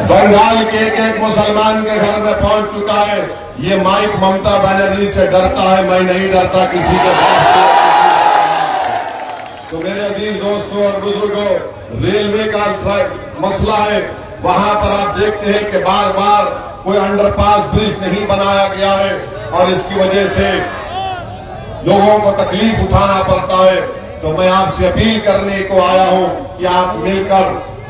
बंगाल के एक मुसलमान के घर में पहुंच चुका है। ये माइक ममता बनर्जी से डरता है, मैं नहीं डरता किसी के बाप से, तो मेरे अजीज दोस्तों और बुजुर्गों, रेलवे का मसला है। वहां पर आप देखते हैं कि बार बार कोई अंडरपास ब्रिज नहीं बनाया गया है और इसकी वजह से लोगों को तकलीफ उठाना पड़ता है। तो मैं आपसे अपील करने को आया हूं कि आप मिलकर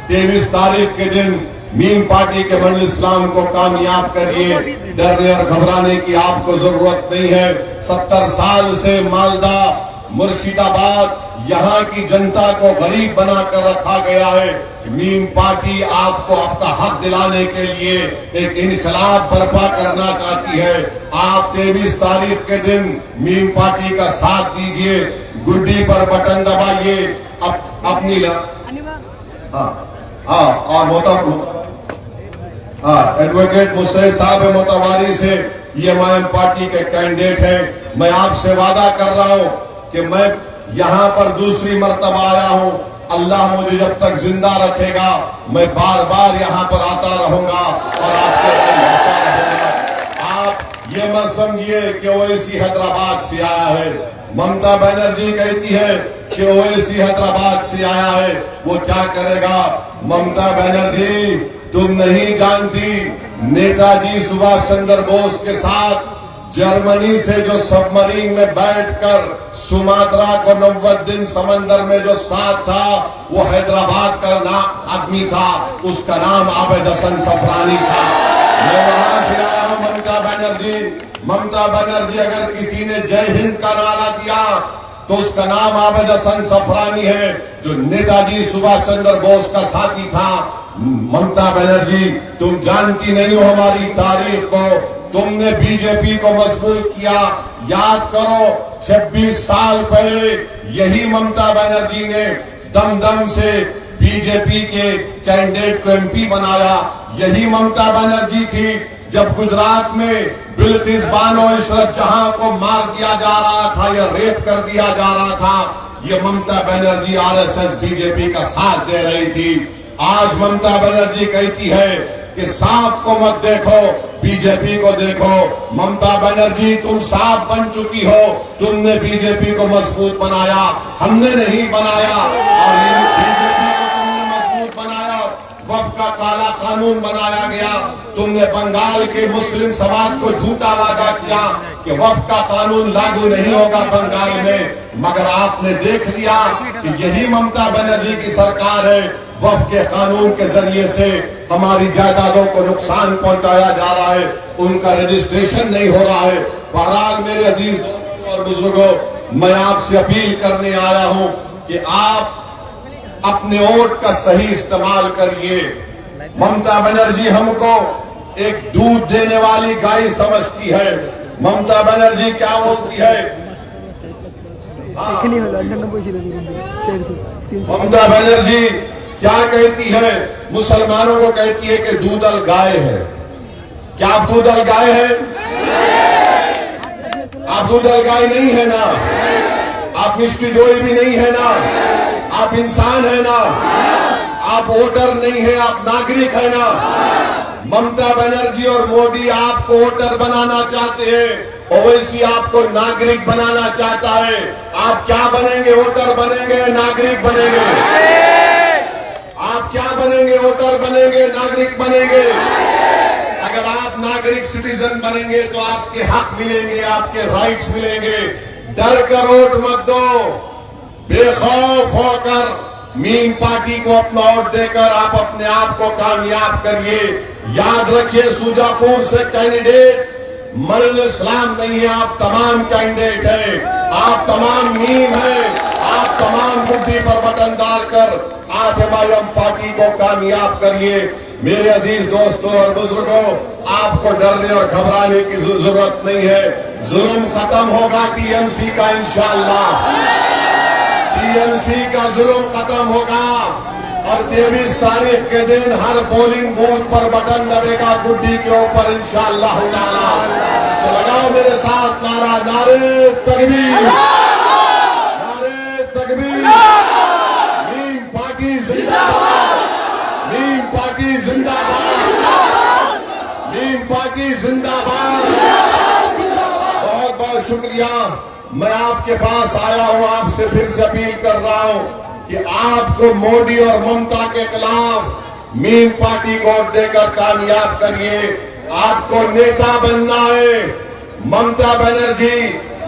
23 तारीख के दिन मीम पार्टी के मंडल इस्लाम को कामयाब करिए। डरने और घबराने की आपको जरूरत नहीं है। 70 साल से मालदा, मुर्शिदाबाद, यहाँ की जनता को गरीब बनाकर रखा गया है। मीम पार्टी आपको आपका हक दिलाने के लिए एक इनकलाब बर्पा करना चाहती है। आप 23 तारीख के दिन मीम पार्टी का साथ दीजिए, गुड्डी पर बटन दबाइए, अपनी एडवोकेट मुस्तैद साहब मोतवारी से EMIM पार्टी के कैंडिडेट हैं। मैं आपसे वादा कर रहा हूं कि मैं यहां पर दूसरी मर्तबा आया हूं। अल्लाह मुझे जब तक जिंदा रखेगा मैं बार बार यहां पर आता रहूंगा और आपके लिए लड़ता रहूंगा। आप ये मत समझिए कि ओवैसी हैदराबाद से आया है। ममता बनर्जी कहती है कि ओवैसी हैदराबाद से आया है, वो क्या करेगा? ममता बनर्जी, तुम नहीं जानती, नेताजी सुभाष चंद्र बोस के साथ जर्मनी से जो सबमरीन में बैठकर सुमात्रा को 90 दिन समंदर में जो साथ था, वो हैदराबाद का नाम आदमी था, उसका नाम आबिद हसन सफरानी था। मैं वहां से आया हूं। ममता बनर्जी अगर किसी ने जय हिंद का नारा दिया तो उसका नाम आबिद हसन सफरानी है, जो नेताजी सुभाष चंद्र बोस का साथी था। ममता बनर्जी, तुम जानती नहीं हो हमारी तारीख को। तुमने बीजेपी को मजबूत किया। याद करो, 26 साल पहले यही ममता बनर्जी ने दम से बीजेपी के कैंडिडेट को MP बनाया। यही ममता बनर्जी थी जब गुजरात में बिल्किस बानो इशरत जहां को मार दिया जा रहा था या रेप कर दिया जा रहा था, ये ममता बनर्जी RSS बीजेपी का साथ दे रही थी। आज ममता बनर्जी कहती है कि सांप को मत देखो, बीजेपी को देखो। ममता बनर्जी, तुम सांप बन चुकी हो। तुमने बीजेपी को मजबूत बनाया, हमने नहीं बनाया। और बीजेपी को तुमने मजबूत बनाया, वक्फ का काला कानून बनाया गया। तुमने बंगाल के मुस्लिम समाज को झूठा वादा किया कि वक्फ का कानून लागू नहीं होगा बंगाल में, मगर आपने देख लिया कि यही ममता बनर्जी की सरकार है। वक्फ के कानून के जरिए से हमारी जायदादों को नुकसान पहुंचाया जा रहा है, उनका रजिस्ट्रेशन नहीं हो रहा है। बहरहाल मेरे अजीज दोस्तों और बुजुर्गों, मैं आपसे अपील करने आया हूं कि आप अपने वोट का सही इस्तेमाल करिए। ममता बनर्जी हमको एक दूध देने वाली गाय समझती है। ममता बनर्जी क्या बोलती है? ममता बनर्जी क्या कहती है? मुसलमानों को कहती है कि दूधल गाय है। क्या आप दूधल गाय है? आप दूधल गाय नहीं है ना? आप मिष्टी दोई भी नहीं है ना? आप इंसान है ना? आप वोटर नहीं है, आप नागरिक है ना? ममता बनर्जी और मोदी आपको वोटर बनाना चाहते हैं, ओवैसी आपको नागरिक बनाना चाहता है। आप क्या बनेंगे? वोटर बनेंगे, नागरिक बनेंगे? आप क्या बनेंगे? वोटर बनेंगे, नागरिक बनेंगे? अगर आप नागरिक सिटीजन बनेंगे तो आपके हक मिलेंगे, आपके राइट्स मिलेंगे। डर कर वोट मत दो, बेखौफ होकर मीम पार्टी को अपना वोट देकर आप अपने आप को कामयाब करिए। याद रखिए, सुजापुर से कैंडिडेट मंडल इस्लाम नहीं है, आप तमाम कैंडिडेट हैं, आप तमाम मीम हैं, आप तमाम गुड्डी पर बटन डालकर आप MIM पार्टी को कामयाब करिए। मेरे अजीज दोस्तों और बुजुर्गों, आपको डरने और घबराने की जरूरत नहीं है। जुल्म खत्म होगा TMC का, इंशाअल्लाह TMC का जुल्म खत्म होगा और 23 तारीख के दिन हर पोलिंग बूथ पर बटन दबेगा गुड्डी के ऊपर, इंशाअल्लाह ताला। तो लगाओ मेरे साथ नारा, नारे तकबीर, नारे तकबीर। मीम पार्टी जिंदाबाद, मीम पार्टी जिंदाबाद। जिंदाबाद। बहुत बहुत शुक्रिया। मैं आपके पास आया हूं, आपसे फिर से अपील कर रहा हूं कि आपको मोदी और ममता के खिलाफ मीम पार्टी को वोट देकर कामयाब करिए। आपको नेता बनना है। ममता बनर्जी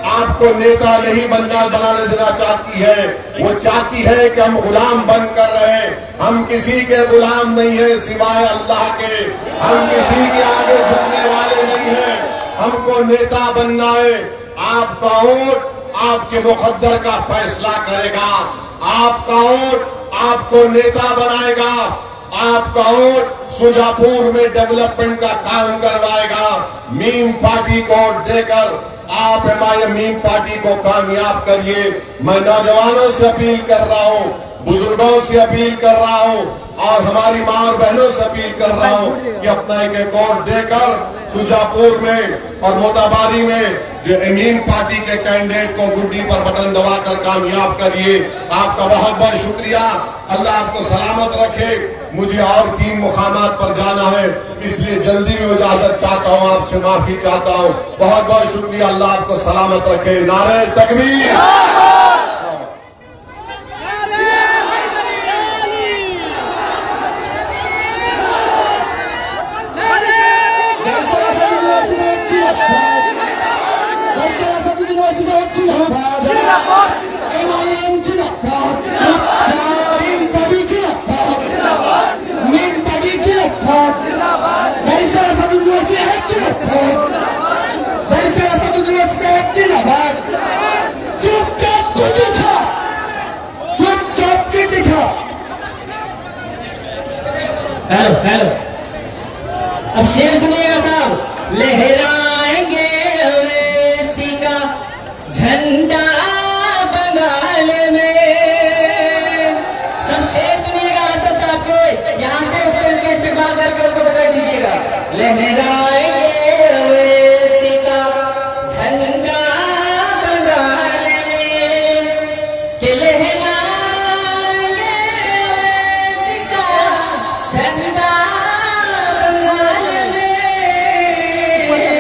आपको नेता नहीं बनाने देना चाहती है। वो चाहती है कि हम गुलाम बनकर रहे। हम किसी के गुलाम नहीं है सिवाय अल्लाह के। हम किसी के आगे झुकने वाले नहीं हैं। हमको नेता बनना है। आपका वोट आपके मुकद्दर का फैसला करेगा। आपका वोट आपको नेता बनाएगा। आपका वोट सुजापुर में डेवलपमेंट का काम करवाएगा। मीम पार्टी को वोट देकर आप एमआईएम मीम पार्टी को कामयाब करिए। मैं नौजवानों से अपील कर रहा हूं, बुजुर्गों से अपील कर रहा हूं और हमारी मां और बहनों से अपील कर रहा हूं कि अपना एक वोट देकर सुजापुर में और मोताबारी में जो मीम पार्टी के कैंडिडेट को गुड्डी पर बटन दबाकर कामयाब करिए। आपका बहुत बहुत शुक्रिया। अल्लाह आपको सलामत रखे। मुझे और 3 मुकामात पर जाना है, इसलिए जल्दी में इजाजत चाहता हूं, आपसे माफी चाहता हूं। बहुत बहुत शुक्रिया। अल्लाह आपको सलामत रखे। नारे तकबीर। हेलो हेलो, अब शेर सुनिएगा साहब। लहराएंगे अवैसी का झंडा बंगाल में। सब शेर सुनिएगा असद साहब के, यहाँ से उसके उनके इस्तेमाल करके उनको बता दीजिएगा। लहराएंगे अवैसी का झंडा बंगाल में, कि लहराएंगे अवैसी का झंडा बंगाल में।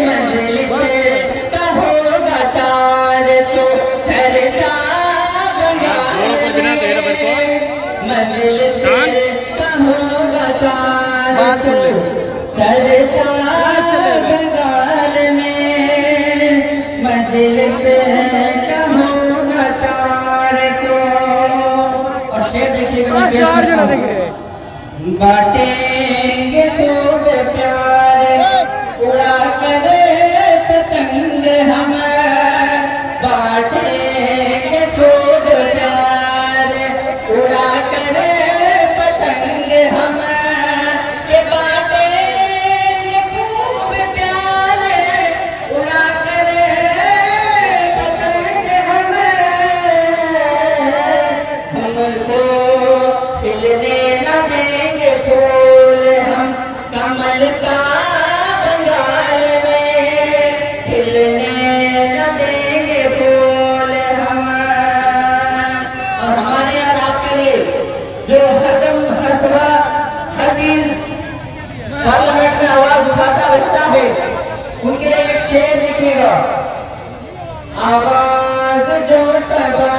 मंजिल से का होगा 400 चर्चा बंगाल में। मंजिल से का होगा 400 चर्चा बंगाल में। मंजिल से का होगा 400। और शेर देखिएगा, मैं पेश करता हूं। बांटेंगे खूब प्यार, उड़ा कर पतंग हम। बांटेंगे खूब प्यार, उड़ा कर पतंग हम। के बांटेंगे खूब प्यार, उड़ा कर पतंग हम। हमको खिलने न देंगे फूल हम, कमल का बंगाल में। खिलने न देंगे फूल हम। और हमारे यहाँ रात के लिए जो हरदम हसरा हदीस पार्लियामेंट में आवाज उठाता रहता है, उनके लिए एक शेर देखिएगा। आवाज जो सबा